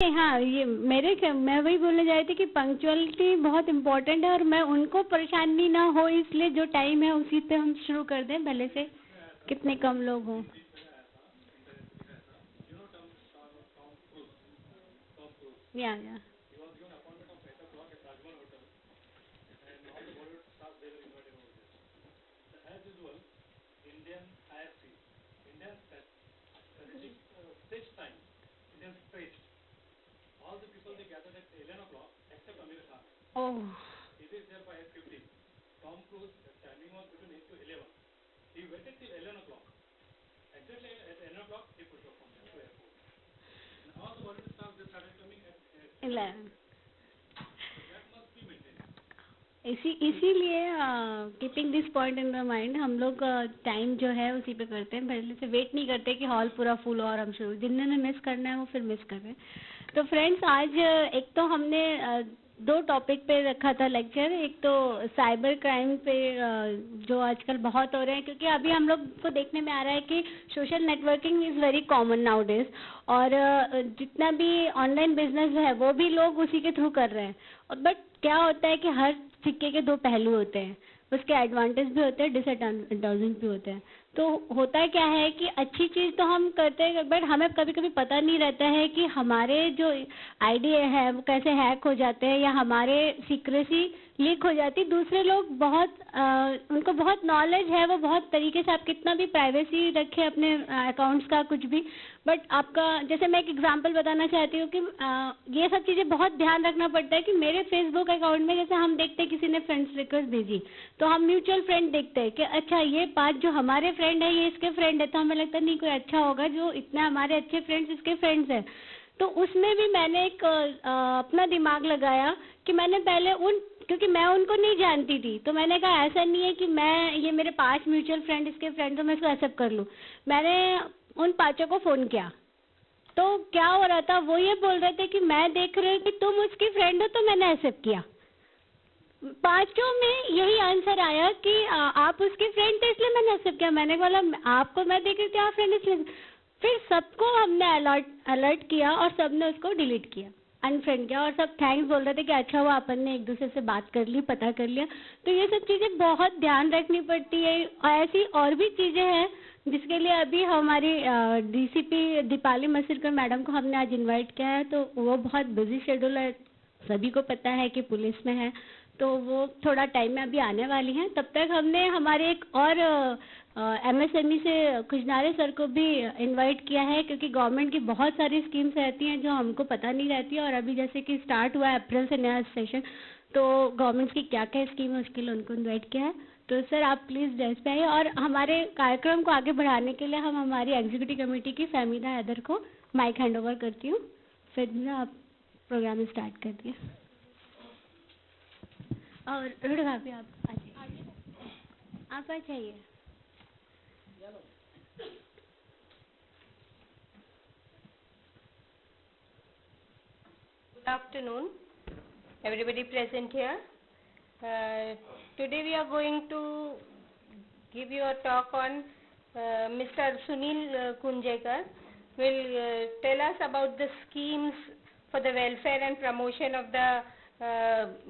हाँ, ये मैं वही बोलने जा रही थी कि पंक्चुअलिटी बहुत इम्पोर्टेंट है और मैं उनको परेशानी ना हो इसलिए जो टाइम है उसी पे हम शुरू कर दें, भले से कितने कम लोग हों। या ओह इसीलिए keeping this point in the mind हम लोग टाइम जो है उसी पे करते हैं, पहले से वेट नहीं करते कि हॉल पूरा फुल और हम शुरू, जिन्होंने मिस करना है वो फिर मिस कर रहे हैं। तो फ्रेंड्स आज एक तो हमने दो टॉपिक पे रखा था लेक्चर, एक तो साइबर क्राइम पे जो आजकल बहुत हो रहे हैं, क्योंकि अभी हम लोग को देखने में आ रहा है कि social networking is very common now days, और जितना भी ऑनलाइन बिजनेस है वो भी लोग उसी के थ्रू कर रहे हैं। और बट क्या होता है कि हर सिक्के के दो पहलू होते हैं, उसके एडवांटेज भी होते हैं, डिसएडवांटेज भी होते हैं। तो होता है क्या है कि अच्छी चीज़ तो हम करते हैं, बट हमें कभी कभी पता नहीं रहता है कि हमारे जो आइडिया है वो कैसे हैक हो जाते हैं या हमारे सीक्रेसी लीक हो जाती। दूसरे लोग बहुत उनको बहुत नॉलेज है, वो बहुत तरीके से, आप कितना भी प्राइवेसी रखें अपने अकाउंट्स का कुछ भी, बट आपका, जैसे मैं एक एग्जांपल बताना चाहती हूँ कि ये सब चीज़ें बहुत ध्यान रखना पड़ता है कि मेरे फेसबुक अकाउंट में जैसे हम देखते हैं किसी ने फ्रेंड्स रिक्वेस्ट भेजी, तो हम म्यूचुअल फ्रेंड देखते हैं कि अच्छा ये 5 जो हमारे फ्रेंड है ये इसके फ्रेंड है, तो हमें लगता नहीं कोई अच्छा होगा जो इतना हमारे अच्छे फ्रेंड्स इसके फ्रेंड्स हैं। तो उसमें भी मैंने एक अपना दिमाग लगाया कि मैंने पहले क्योंकि मैं उनको नहीं जानती थी, तो मैंने कहा ऐसा नहीं है कि मैं ये मेरे 5 म्यूचुअल फ्रेंड इसके फ्रेंड तो मैं इसको एक्सेप्ट कर लूँ। मैंने उन 5 को फ़ोन किया, तो क्या हो रहा था, वो ये बोल रहे थे कि मैं देख रही हूँ कि तुम उसकी फ्रेंड हो तो मैंने एक्सेप्ट किया। 5 में यही आंसर आया कि आप उसकी फ्रेंड थे इसलिए मैंने एक्सेप्ट किया। मैंने बोला आपको मैं देख रही थी आप फ्रेंड इसलिए। फिर सबको हमने अलर्ट किया और सबने उसको डिलीट किया, अनफ्रेंड किया, और सब थैंक्स बोल रहे थे कि अच्छा हुआ अपन ने एक दूसरे से बात कर ली, पता कर लिया। तो ये सब चीज़ें बहुत ध्यान रखनी पड़ती है। ऐसी और भी चीज़ें हैं जिसके लिए अभी हमारी डीसीपी दीपाली मसीरकर मैडम को हमने आज इनवाइट किया है, तो वो बहुत बिजी शेड्यूल है, सभी को पता है कि पुलिस में है, तो वो थोड़ा टाइम में अभी आने वाली हैं। तब तक हमने हमारे एक और एमएसएमई से खुशनारे सर को भी इनवाइट किया है, क्योंकि गवर्नमेंट की बहुत सारी स्कीम्स रहती हैं जो हमको पता नहीं रहती है, और अभी जैसे कि स्टार्ट हुआ है अप्रैल से नया सेशन, तो गवर्नमेंट की क्या क्या स्कीम है उसके लिए उनको इन्वाइट किया है। तो सर आप प्लीज़ डेस्क पे आइए, और हमारे कार्यक्रम को आगे बढ़ाने के लिए हम हमारी एग्जीक्यूटिव कमेटी की फहमीदा हैदर को माइक हैंड ओवर करती हूँ। फिर आप प्रोग्राम स्टार्ट कर दिए। और रुड़ भाभी आप आ जाइए, आप आ जाइए। Good afternoon, everybody present here. Today we are going to give you a talk on Mr. Sunil Kunjekar will tell us about the schemes for the welfare and promotion of the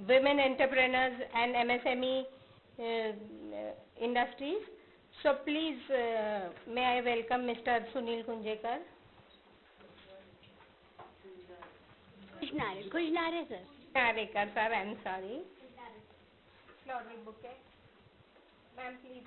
women entrepreneurs and MSME industries. So please, may I welcome Mr. Sunil Kunjekar. खुशनारे sir. Narekar sir, I am sorry. Floral bouquet. Ma'am, please.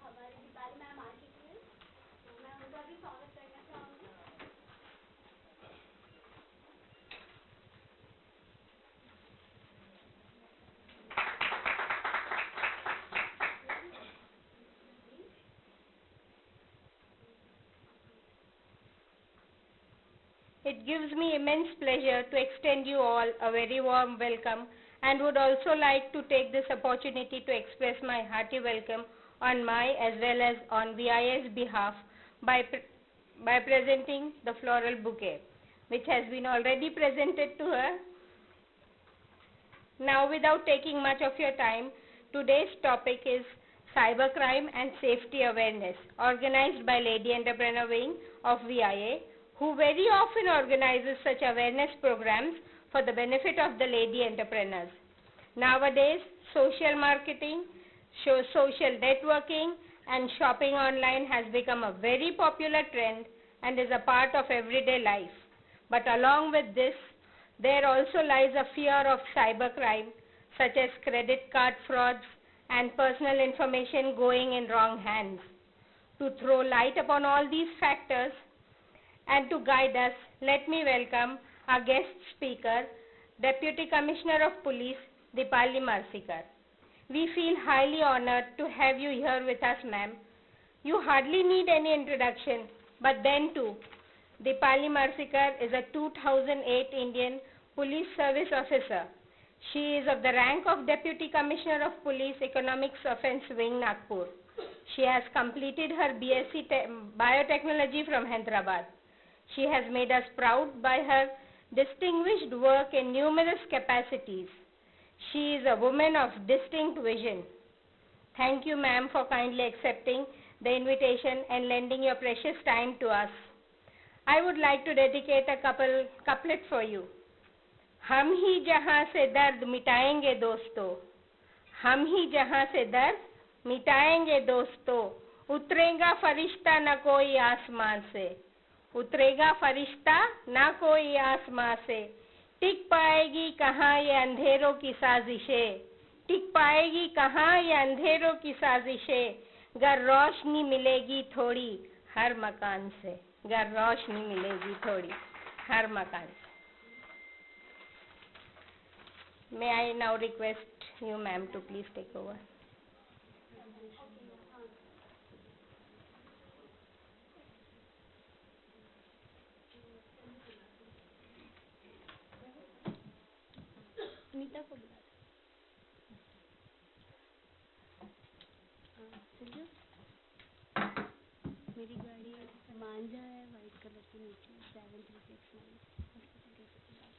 हमारी Deepali ma'am आ चुकी है, तो मैं उनका भी स्वागत करना चाहूँगी। It gives me immense pleasure to extend you all a very warm welcome and would also like to take this opportunity to express my hearty welcome on my as well as on VI's behalf by, by presenting the floral bouquet, which has been already presented to her. Now, without taking much of your time, today's topic is cybercrime and safety awareness, organized by Lady Entrepreneur Wing of VIA, who very often organizes such awareness programs for the benefit of the lady entrepreneurs. Nowadays, social marketing, social networking, and shopping online has become a very popular trend and is a part of everyday life. But along with this, there also lies a fear of cybercrime, such as credit card frauds and personal information going in wrong hands. To throw light upon all these factors and to guide us, let me welcome our guest speaker, Deputy Commissioner of Police, Deepali Marsikar. We feel highly honored to have you here with us, ma'am. You hardly need any introduction, but then too, Deepali Marsikar is a 2008 Indian Police Service Officer. She is of the rank of Deputy Commissioner of Police Economics Offence Wing, Nagpur. She has completed her BSc Biotechnology from Hyderabad. She has made us proud by her distinguished work in numerous capacities. She is a woman of distinct vision. Thank you, ma'am, for kindly accepting the invitation and lending your precious time to us. I would like to dedicate a couplet for you. हम ही जहाँ से दर्द मिटाएंगे दोस्तों, हम ही जहाँ से दर्द मिटाएंगे दोस्तों, उतरेगा फरिश्ता न कोई आसमान से, उतरेगा फरिश्ता न कोई आसमान से, टिक पाएगी कहाँ ये अंधेरों की साजिशें, टिक पाएगी कहाँ ये अंधेरों की साजिशें, गर रोशनी मिलेगी थोड़ी हर मकान से, गर रोशनी मिलेगी थोड़ी हर मकान से. May I now request you, ma'am, to please take over. Nita को बुला संजू, मेरी गाड़ी मांझा है वाइट कलर की नीचे 7369 हॉस्पिटल के पास.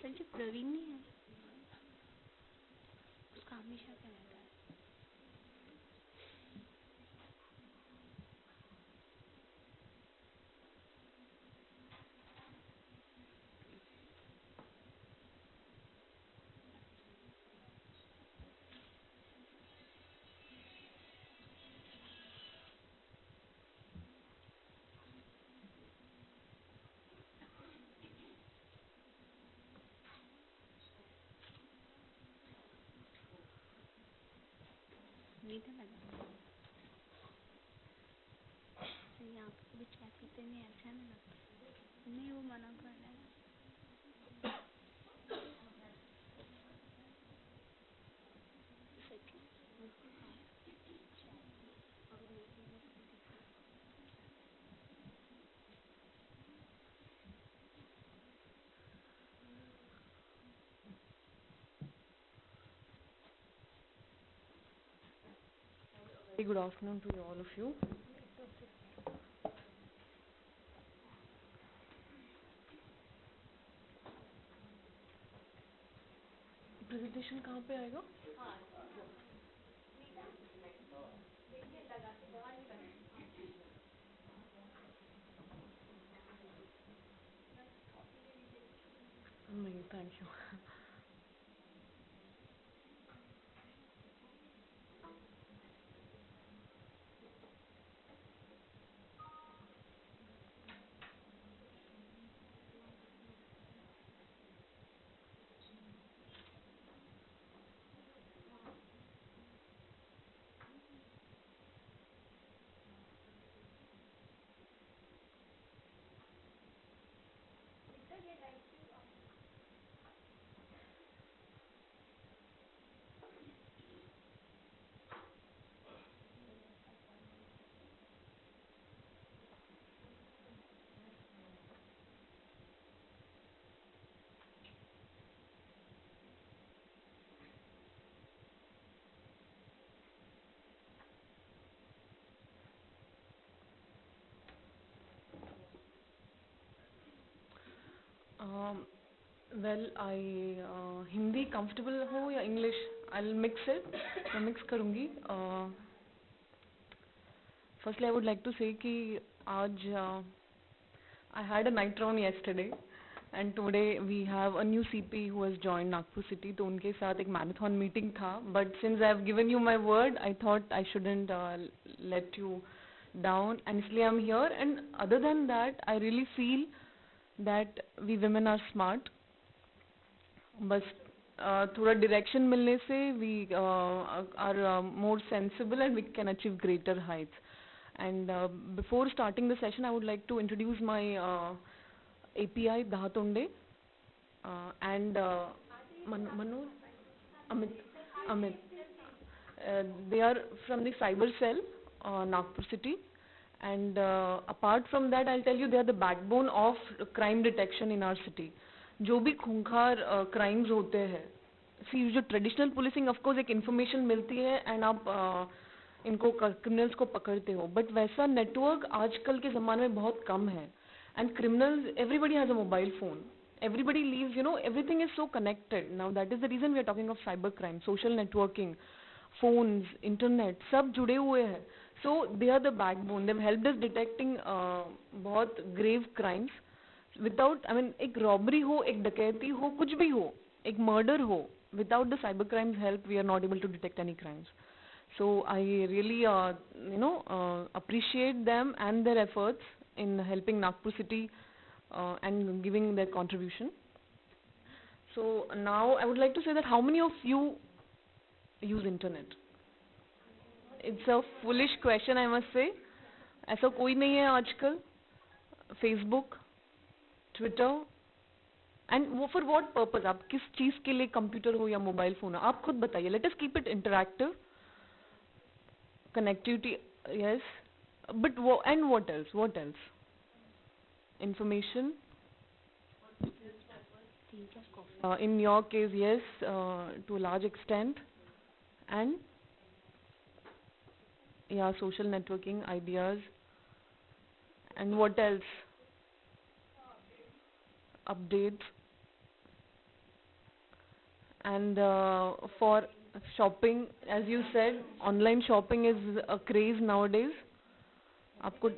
संजू प्रवीण नहीं है, उसका हमेशा क्या रहता है. नीता लगा यहाँ पे भी चेक करते नहीं, अच्छा नहीं लगता. नहीं, वो मना कर रहा है. Very good afternoon to all of you. Presentation कहाँ पे आएगा? नहीं, thank you. Well, I Hindi comfortable हो या English? I'll mix it. मैं mix करूँगी. Firstly, I would like to say कि आज I had a night round yesterday, and today we have a new CP who has joined Nagpur City. तो उनके साथ एक marathon meeting था. But since I have given you my word, I thought I shouldn't let you down. And इसलिए I'm here. And other than that, I really feel that we women are smart. बस थोड़ा direction मिलने से we are more sensible and we can achieve greater heights. And before starting the session, I would like to introduce my API Dahatonde and Manoj, Amit. They are from the cyber cell, Nagpur City. And apart from that, I'll tell you they are the backbone of crime detection in our city. जो भी खूंखार crimes होते हैं, सी जो traditional policing of course एक information मिलती है and आप इनको क्रिमिनल्स को पकड़ते हो, बट वैसा नेटवर्क आजकल के ज़माने में बहुत कम है. And criminals, everybody has a mobile phone, everybody lives, everything is so connected. Now that is the reason we are talking of cyber crime, social networking, phones, internet, सब जुड़े हुए हैं. So they are the backbone. They've helped us detecting बहुत grave crimes. Without, I mean, एक robbery हो, एक डकैती हो, कुछ भी हो, एक murder हो, without the cyber crimes help, we are not able to detect any crimes. So I really, appreciate them and their efforts in helping Nagpur City and giving their contribution. So now I would like to say that how many of you use internet? It's a foolish question, I must say. ऐसा कोई नहीं है आजकल. Facebook, Twitter, and for what purpose? आप किस चीज़ के लिए computer हो या मोबाइल फोन हो, आप खुद बताइए. Let us keep it interactive. Connectivity, yes, but and what else? What else? Information. In your case, yes, to a large extent, and yeah, social networking, ideas, and what else? Updates. And for shopping, as you said, online shopping is a craze nowadays. आपको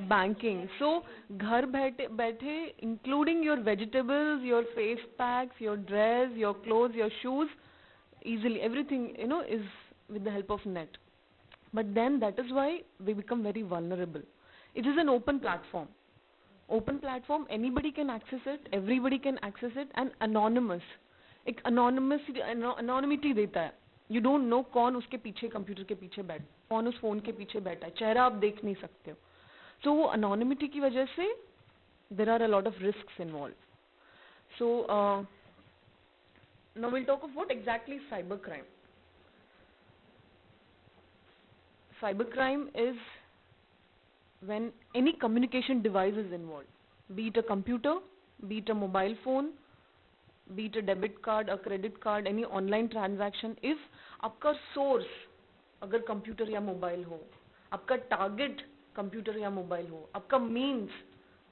banking. So घर बैठे including your vegetables, your face packs, your dress, your clothes, your shoes, easily everything is with the help of net. But then that is why we become very vulnerable. It is an open platform. Open platform, anybody can access it, everybody can access it, and anonymous. एक anonymity देता है. You don't know कौन उसके पीछे computer के पीछे बैठा, कौन उस फोन के पीछे बैठा है, चेहरा आप देख नहीं सकते हो. So वो anonymity की वजह से there are a lot of risks involved. So now we'll talk of what exactly is cybercrime. Cybercrime is when any communication device is involved, be it a computer, be it a mobile phone, be it a debit card, a credit card, any online transaction. If आपका source अगर computer या mobile हो, आपका target computer या mobile हो, आपका means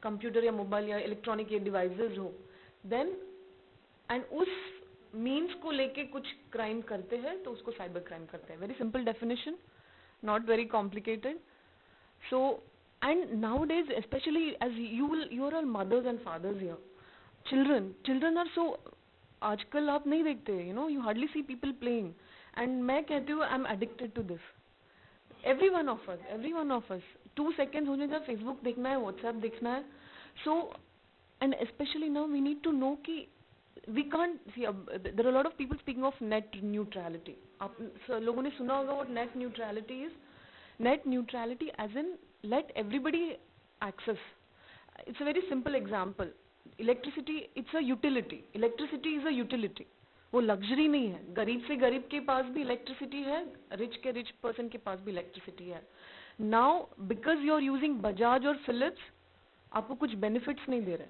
computer या mobile या electronic ये devices हो, then and उस means को लेके कुछ crime करते हैं तो उसको cyber crime करते हैं. Very simple definition, not very complicated. So, and nowadays, especially as you are all mothers and fathers here, children are so, आजकल आप नहीं देखते, you hardly see people playing, and मैं कहती हूँ I'm addicted to this. Every one of us 2 seconds होने का Facebook देखना है, WhatsApp देखना है. So, and especially now we need to know कि we can't see, there are a lot of people speaking of net neutrality. आप लोगों ने सुना होगा what net neutrality is. Net neutrality as in let everybody access. It's a very simple example. Electricity, it's a utility. Electricity is a utility. वो luxury नहीं है. गरीब से गरीब के पास भी electricity है, rich के rich person के पास भी electricity है. Now, because you are using Bajaj और Philips, आपको कुछ benefits नहीं दे रहे.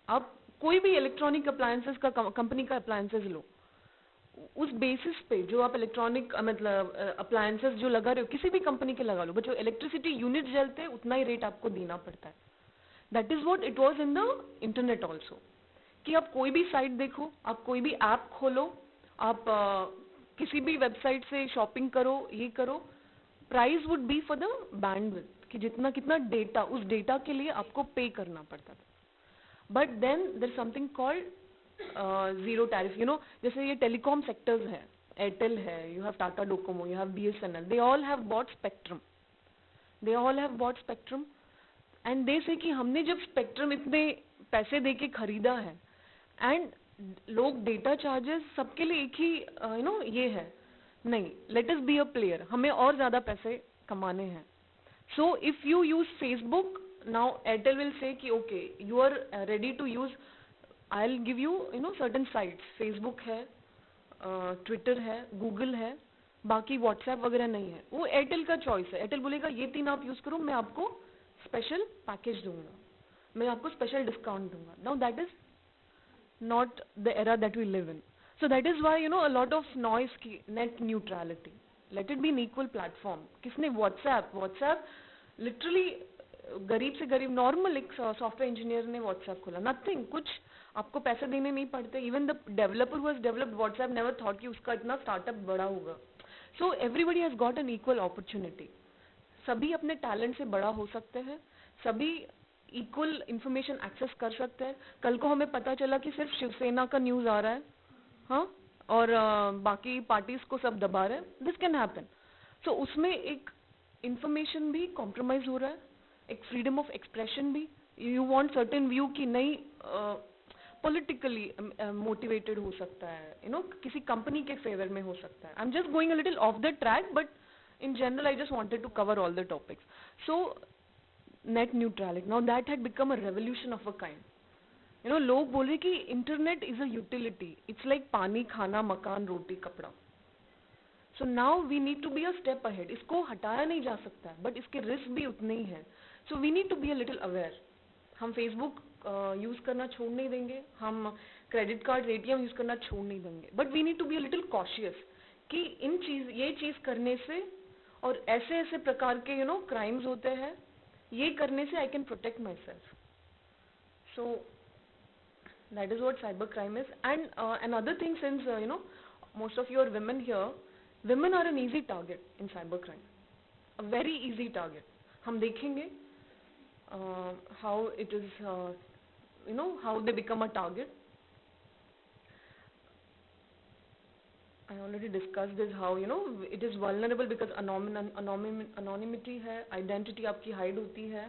आप कोई भी electronic appliances का company का appliances लो, उस बेसिस पे जो आप इलेक्ट्रॉनिक मतलब अप्लायंसेस जो लगा रहे हो किसी भी कंपनी के लगा लो, बट जो इलेक्ट्रिसिटी यूनिट जलते हैं उतना ही रेट आपको देना पड़ता है. That is what it was in the internet also, कि आप कोई भी साइट देखो, आप कोई भी ऐप खोलो, आप किसी भी वेबसाइट से शॉपिंग करो, ये करो, price would be for the bandwidth, कि जितना कितना डेटा, उस डेटा के लिए आपको पे करना पड़ता था. But then there something called zero tariff, you know, जैसे ये टेलीकॉम सेक्टर्स है, एयरटेल है, you have Tata Docomo, you have BSNL, they all have bought spectrum, they all have bought spectrum, and they say कि हमने जब spectrum इतने पैसे दे के खरीदा है, एंड लोग डेटा चार्जेस सबके लिए एक ही यू नो ये है, नहीं, let us be a player, हमें और ज्यादा पैसे कमाने हैं. So if you use Facebook, now Airtel will say कि okay you are ready to use, I will give you no certain sites, Facebook है, ट्विटर है, गूगल है, बाकी व्हाट्सएप वगैरह नहीं है, वो एयरटेल का चॉइस है. एयरटेल बोलेगा ये 3 आप यूज करो, मैं आपको स्पेशल पैकेज दूंगा, मैं आपको स्पेशल डिस्काउंट दूंगा. Now that is not the era that we live in. So that is why, you know, a lot of noise ki net neutrality, let it be an equal platform. किसने WhatsApp literally गरीब से गरीब normal एक software engineer ने WhatsApp खोला, nothing, कुछ आपको पैसे देने नहीं पड़ते. Even the developer who has developed WhatsApp never thought कि उसका इतना स्टार्टअप बड़ा होगा. So everybody has got an equal opportunity, सभी अपने टैलेंट से बड़ा हो सकते हैं, सभी इक्वल इंफॉर्मेशन एक्सेस कर सकते हैं. कल को हमें पता चला कि सिर्फ शिवसेना का न्यूज आ रहा है, हाँ, और बाकी पार्टीज को सब दबा रहे हैं, दिस कैन हैपन. सो उसमें एक इंफॉर्मेशन भी कॉम्प्रोमाइज हो रहा है, एक फ्रीडम ऑफ एक्सप्रेशन भी. यू वांट सर्टेन व्यू कि नहीं पॉलिटिकली मोटिवेटेड हो सकता है, यू नो, किसी कंपनी के फेवर में हो सकता है. I am just going a little of the track, but in general I just wanted to cover all the topics. So net neutrality, now that had become a revolution of a kind. You know, लोग बोल रहे कि internet is a utility, it's like पानी, खाना, मकान, रोटी, कपड़ा. So now we need to be a step ahead. इसको हटाया नहीं जा सकता है, but इसके रिस्क भी उतने ही हैं. So we need to be a little aware. हम Facebook यूज करना छोड़ नहीं देंगे, हम क्रेडिट कार्ड, ATM यूज करना छोड़ नहीं देंगे, but we need to be a little cautious कि ये चीज करने से और ऐसे ऐसे प्रकार के यू नो क्राइम्स होते हैं, ये करने से I can protect my self. So that is what cyber crime is. And another thing, since you know most of your women here, women are an easy target in cyber crime, a very easy target. हम देखेंगे how it is you know how they become a target. I already discussed this, how you know it is vulnerable because anonymity है, identity आपकी hide होती है.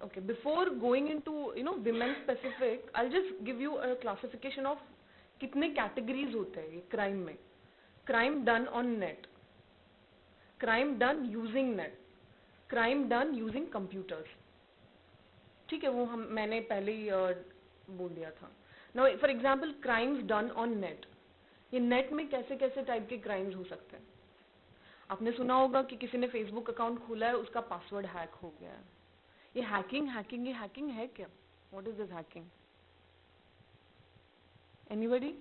Okay, before going into you know women specific, I'll just give you a classification of कितने categories होते हैं ये crime में. Crime done on net, crime done using net, crime done using computers. ठीक है, वो मैंने पहले ही बोल दिया था. Now, for example, crimes done on net. ये नेट में कैसे कैसे टाइप के क्राइम्स हो सकते हैं. आपने सुना होगा कि किसी ने फेसबुक अकाउंट खोला है, उसका पासवर्ड हैक हो गया है. ये हैकिंग है क्या? What is this hacking? Anybody?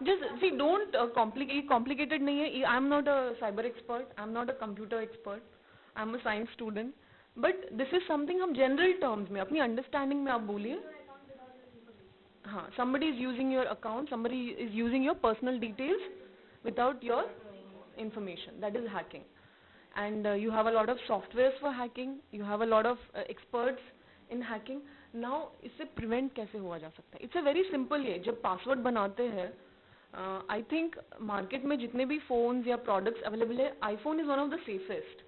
Just see, don't complicated नहीं है. I am not a cyber expert, I am not a computer expert, I am a science student, but this is something हम general terms में अपनी understanding में आप बोलिए. हाँ, somebody is using your account, somebody is using your personal details without your information, that is hacking. And you have a lot of softwares for hacking, you have a lot of experts in hacking. Now इससे prevent कैसे हुआ जा सकता है? It's a very simple है. जब password बनाते हैं, I think market में जितने भी phones या products available है, iPhone is one of the safest,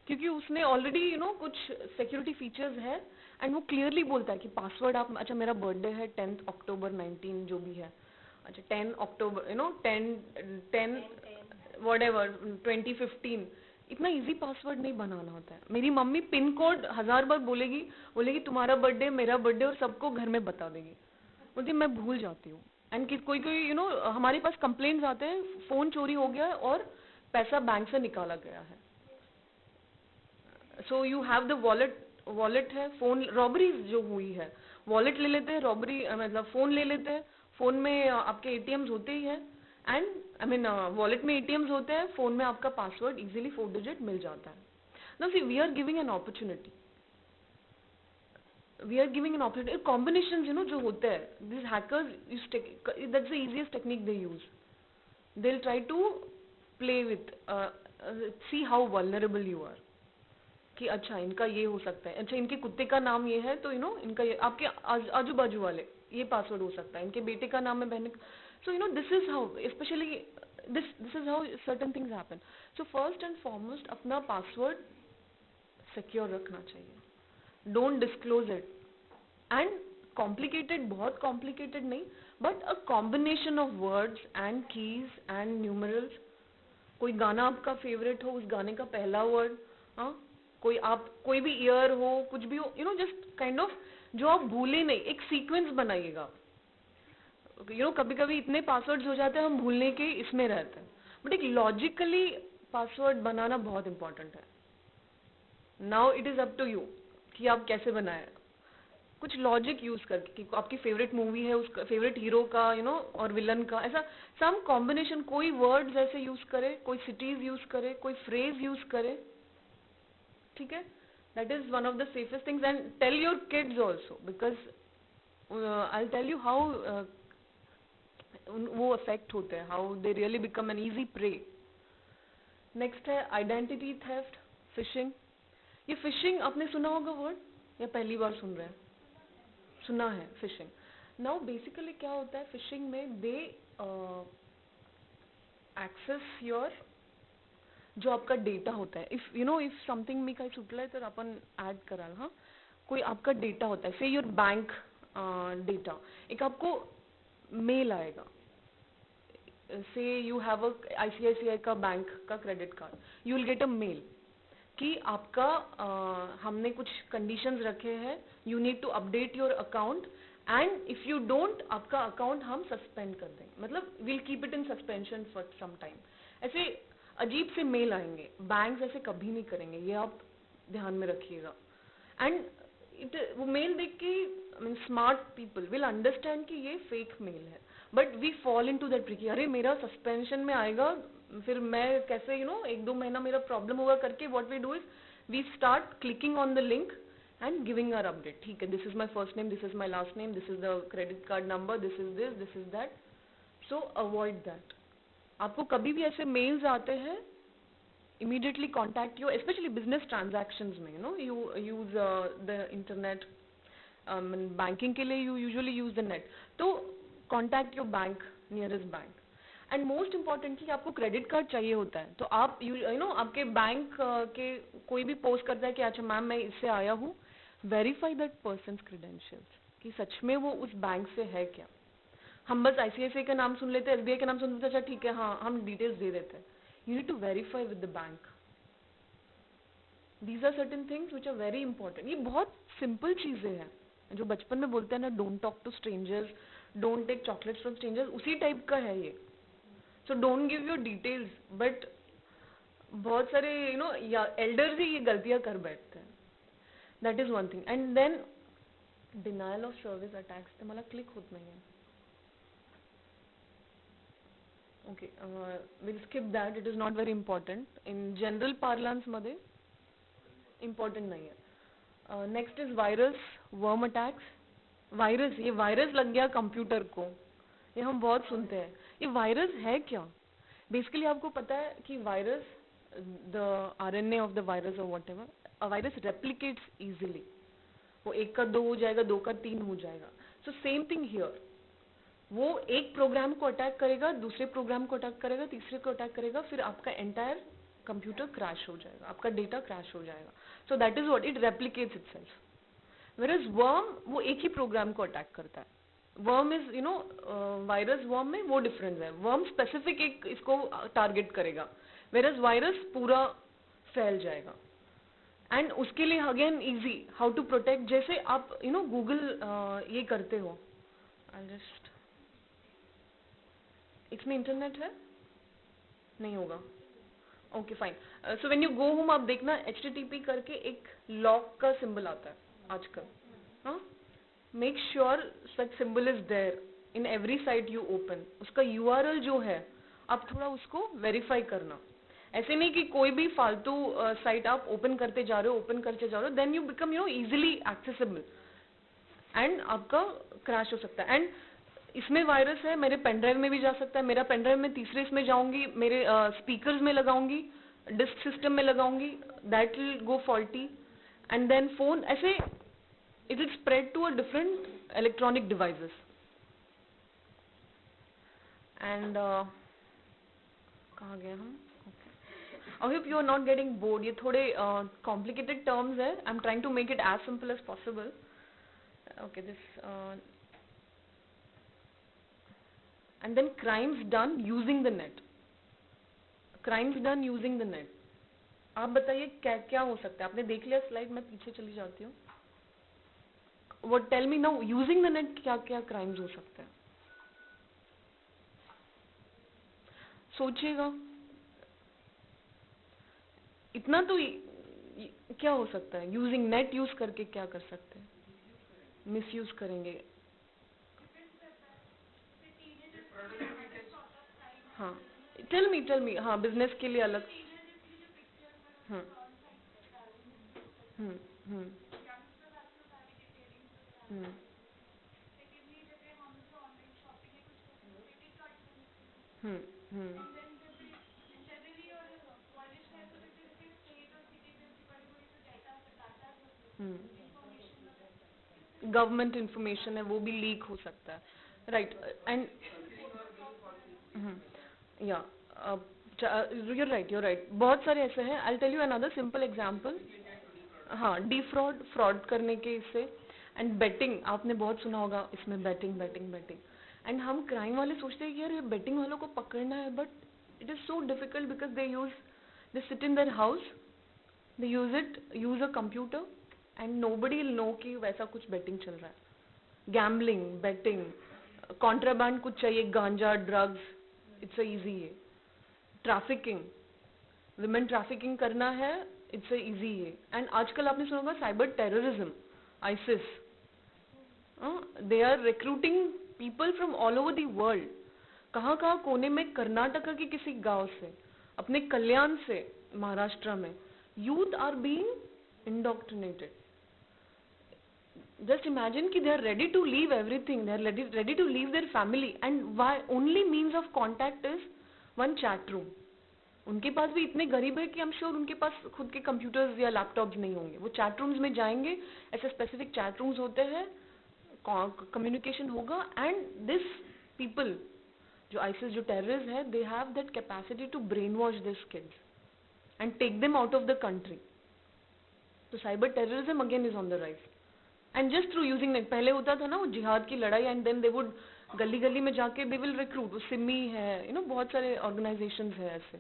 क्योंकि उसने ऑलरेडी यू नो कुछ सिक्योरिटी फीचर्स है, एंड वो क्लियरली बोलता है कि पासवर्ड आप, अच्छा मेरा बर्थडे है 10 अक्टूबर 19 जो भी है, अच्छा 10 अक्टूबर यू नो 10 व्हाटएवर 2015, इतना इजी पासवर्ड नहीं बनाना होता है. मेरी मम्मी पिन कोड 1000 बार बोलेगी तुम्हारा बर्थडे, मेरा बर्थडे, और सबको घर में बता देगी. बोलती मैं भूल जाती हूँ. एंड कोई यू नो हमारे पास कंप्लेंट्स आते हैं, फोन चोरी हो गया और पैसा बैंक से निकाला गया है. So you have the wallet है, फोन रॉबरी जो हुई है, वॉलेट ले लेते हैं, रॉबरी मतलब फोन ले लेते हैं, फोन में आपके ATMs होते ही है, एंड आई मीन वॉलेट में एटीएम्स होते हैं, फोन में आपका पासवर्ड इजीली 4 डिजिट मिल जाता है. Now see we are giving an opportunity, we are giving an opportunity. Combination जो होते हैं, this hackers that's the easiest technique they use. They will try to play with, see how vulnerable you are, कि अच्छा इनका ये हो सकता है, अच्छा इनके कुत्ते का नाम ये है तो इनका ये, आपके आजू बाजू वाले ये पासवर्ड हो सकता है, इनके बेटे का नाम है, बहन. So this is how, specially this is how certain things happen. So first and foremost अपना पासवर्ड सिक्योर रखना चाहिए. Don't disclose it. And complicated, बहुत कॉम्प्लिकेटेड नहीं, but a combination of words and keys and numerals. कोई गाना आपका favourite हो, उस गाने का पहला वर्ड, कोई भी ईयर हो, कुछ भी हो, जस्ट काइंड ऑफ जो आप भूले नहीं, एक सीक्वेंस बनाइएगा. कभी कभी इतने पासवर्ड्स हो जाते हैं हम भूलने के इसमें रहते हैं, बट एक लॉजिकली पासवर्ड बनाना बहुत इंपॉर्टेंट है. Now it is up to you कि आप कैसे बनाए, कुछ लॉजिक यूज करके, कि आपकी फेवरेट मूवी है, उसका फेवरेट हीरो का और विलन का, ऐसा सम कॉम्बिनेशन. कोई वर्ड्स ऐसे यूज करे, कोई सिटीज यूज करे, कोई फ्रेज यूज करे, ठीक है. That is one of the safest things. And tell your kids also, because I tell you how वो अफेक्ट होते हैं, how they really become an easy prey. Next है आइडेंटिटी थेफ्ट, फिशिंग. ये phishing आपने सुना होगा वर्ड, या पहली बार सुन रहे हैं? सुना है फिशिंग. नाउ बेसिकली क्या होता है फिशिंग में, दे एक्सेस योर जो आपका डेटा होता है. इफ समथिंग मी काही सुटलंय तर आपण ऍड कराल. हाँ, कोई आपका डेटा होता है, से योर बैंक डेटा, एक आपको मेल आएगा, say you have a ICICI का बैंक का credit card, you will get a mail कि आपका हमने कुछ कंडीशंस रखे हैं, you need to update your account, and if you don't, आपका अकाउंट हम सस्पेंड कर देंगे, मतलब will keep it in suspension for some time. ऐसे अजीब से मेल आएंगे. बैंक्स ऐसे कभी नहीं करेंगे, ये आप ध्यान में रखिएगा. एंड वो मेल देख के स्मार्ट पीपल विल अंडरस्टैंड कि ये फेक मेल है, but we fall into that trick, अरे मेरा सस्पेंशन में आएगा, फिर मैं कैसे 1-2 महीना मेरा प्रॉब्लम होगा करके, what we do is we start clicking on the link and giving our update. ठीक है, this is my first name, this is my last name, this is the credit card number, this is that. So avoid that. आपको कभी भी ऐसे mails आते हैं, immediately contact you, especially business transactions में, you use the internet, banking के लिए you usually use the net, तो contact your bank, nearest bank. And most importantly आपको क्रेडिट कार्ड चाहिए होता है, तो आप आपके बैंक के कोई भी पोस्ट करता है कि अच्छा मैम मैं इससे आया हूँ, वेरीफाई दैट पर्सन्स क्रेडेंशियल्स कि सच में वो उस बैंक से है क्या. हम बस आईसीआईसीआई का नाम सुन लेते हैं, एसबीआई का नाम सुन लेते हैं, अच्छा ठीक है हाँ हम डिटेल्स दे देते हैं. You need to verify with the bank. These are certain things which are very important. ये बहुत simple चीजें हैं जो बचपन में बोलते हैं ना, don't talk to strangers, don't take chocolates from strangers, उसी टाइप का है ये. So don't give your details, but बहुत सारे elders ही ये गलतियाँ कर बैठते हैं. That is one thing. And then denial of service attacks ते मला click होत नाही आहे. Okay, we'll skip that. It is not very important. In general parlance मध्ये important नहीं है. Next is virus, worm attacks. Virus, ये virus लग गया कंप्यूटर को, ये हम बहुत सुनते हैं. ये virus है क्या? Basically आपको पता है कि virus, the RNA of the virus or whatever, a virus replicates easily. वो 1 का 2 हो जाएगा, 2 का 3 हो जाएगा. So same thing here. वो एक प्रोग्राम को अटैक करेगा, दूसरे प्रोग्राम को अटैक करेगा, तीसरे को अटैक करेगा, फिर आपका एंटायर कंप्यूटर क्रैश हो जाएगा, आपका डेटा क्रैश हो जाएगा. So that is what it replicates itself. Whereas worm वो एक ही प्रोग्राम को अटैक करता है. वर्म इज वायरस वर्म में वो डिफरेंस है. वर्म स्पेसिफिक एक इसको टारगेट करेगा, व्हेयरएज वायरस पूरा फैल जाएगा. एंड उसके लिए again easy how to protect. जैसे आप गूगल ये करते हो, आई जस्ट इसमें इंटरनेट है नहीं होगा, okay fine. So when you go home आप देखना HTTP करके एक लॉक का सिंबल आता है आजकल. हाँ, make sure such symbol is there in every site you open, उसका URL जो है आप थोड़ा उसको वेरीफाई करना. ऐसे नहीं कि कोई भी फालतू साइट आप ओपन करते जा रहे हो, then you become easily accessible and आपका क्रैश हो सकता है. एंड इसमें वायरस है, मेरे पेन ड्राइव में भी जा सकता है. मेरा पेन ड्राइव में तीसरे इसमें जाऊंगी, मेरे स्पीकर्स में लगाऊंगी, डिस्क सिस्टम में लगाऊंगी, that will go faulty. And then phone ऐसे it will spread to a different electronic devices. And कहाँ गए हम? I hope you are not getting bored. ये थोड़े कॉम्प्लिकेटेड टर्म्स है. I am trying to make it as simple as possible. Okay, this and then crimes done using the net. Crimes done using the net. आप बताइए क्या क्या हो सकता है? आपने देख लिया स्लाइड, मैं पीछे चली जाती हूँ. What tell me now, using the net क्या क्या crimes हो सकते हैं? सोचिएगा. इतना तो क्या हो सकता है? यूजिंग नेट यूज करके क्या कर सकते हैं? मिसयूज करेंगे. हाँ, टेल मी. हाँ, बिजनेस के लिए अलग. हम्म हम्म हम्म हम्म हम्म हम्म गवर्नमेंट इंफॉर्मेशन है वो भी लीक हो सकता है. राइट. एंड या you're right. बहुत सारे ऐसे हैं. I'll tell you another simple example. हाँ, फ्रॉड करने के इससे. एंड बेटिंग आपने बहुत सुना होगा, इसमें बेटिंग. एंड हम क्राइम वाले सोचते हैं कि यार ये बेटिंग वालों को पकड़ना है, but it is so difficult because they sit in their house, they use a computer and nobody will know कि वैसा कुछ बेटिंग चल रहा है. गैम्बलिंग, बेटिंग, कॉन्ट्राबैंड कुछ चाहिए, गांजा, ड्रग्स, इट्स अ इजी है. ट्रैफिकिंग, विमेन ट्रैफिकिंग करना है, इट्स अ इजी है. एंड आजकल आपने सुना होगा cyber terrorism, ISIS, they are recruiting people from all over the world. कहाँ कहाँ कोने में, कर्नाटका के किसी गांव से, अपने कल्याण से, महाराष्ट्र में, youth are being indoctrinated. Just imagine कि they are ready to leave everything, they are ready to leave their family, and why only means of contact is one chat room. उनके पास भी इतने गरीब है कि I'm sure उनके पास खुद के कंप्यूटर्स या लैपटॉप्स नहीं होंगे. वो चैट रूम्स में जाएंगे, ऐसे स्पेसिफिक चैट रूम्स होते हैं, कम्युनिकेशन होगा. एंड दिस पीपल, जो आईसिस, जो टेररिस्ट है, they have that capacity to brainwash this kids and take them out of the country. तो cyber terrorism again is on the rise. And just through using net. पहले होता था ना वो जिहाद की लड़ाई, एंड देन दे वुड गली गली में जाके दे विल रिक्रूट. वो सिमी है, बहुत सारे ऑर्गेनाइजेशंस है ऐसे.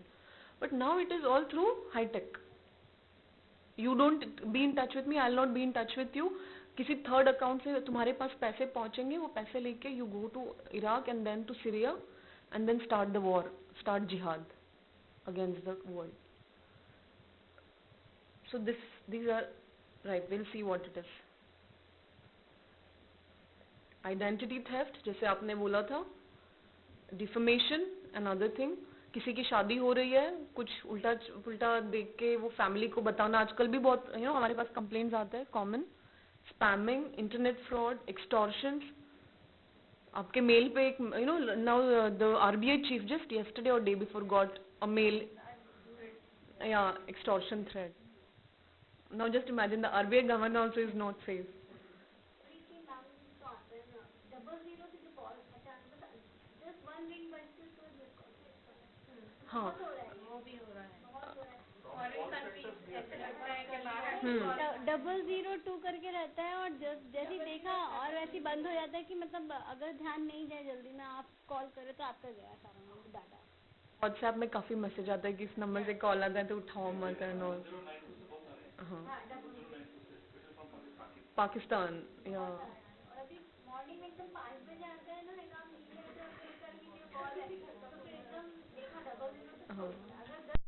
But now it is all through high tech. You don't be in touch with me, I will not be in touch with you. किसी थर्ड अकाउंट से तुम्हारे पास पैसे पहुंचेंगे, वो पैसे लेके you go to Iraq and then to Syria and then start the war, start jihad against the world. So these are right. We'll see what it is. Identity theft, जैसे आपने बोला था, defamation, another thing. किसी की शादी हो रही है, कुछ उल्टा पुल्टा देख के वो फैमिली को बताना, आजकल भी बहुत हमारे पास कंप्लेंट्स आते हैं, common. Spamming, internet fraud, extortions. आपके मेल पे एक now the RBI chief just yesterday or day before got a mail, extortion threat. Now just imagine the RBI governor also is not safe. हाँ. Double 0 2 करके रहता है, और जैसे ही देखा और वैसे ही बंद हो जाता है कि मतलब अगर ध्यान नहीं जाए जल्दी में, आप कॉल करें तो आपका गया सारा डाटा. व्हाट्सएप में काफी मैसेज आता है कि इस नंबर से कॉल आता है तो उठाओ मत. हाँ, पाकिस्तान. या और अभी मॉर्निंग में एकदम 5 बजे आता है ना, एक आप मीडिया से क्लिक करके ये कॉल है,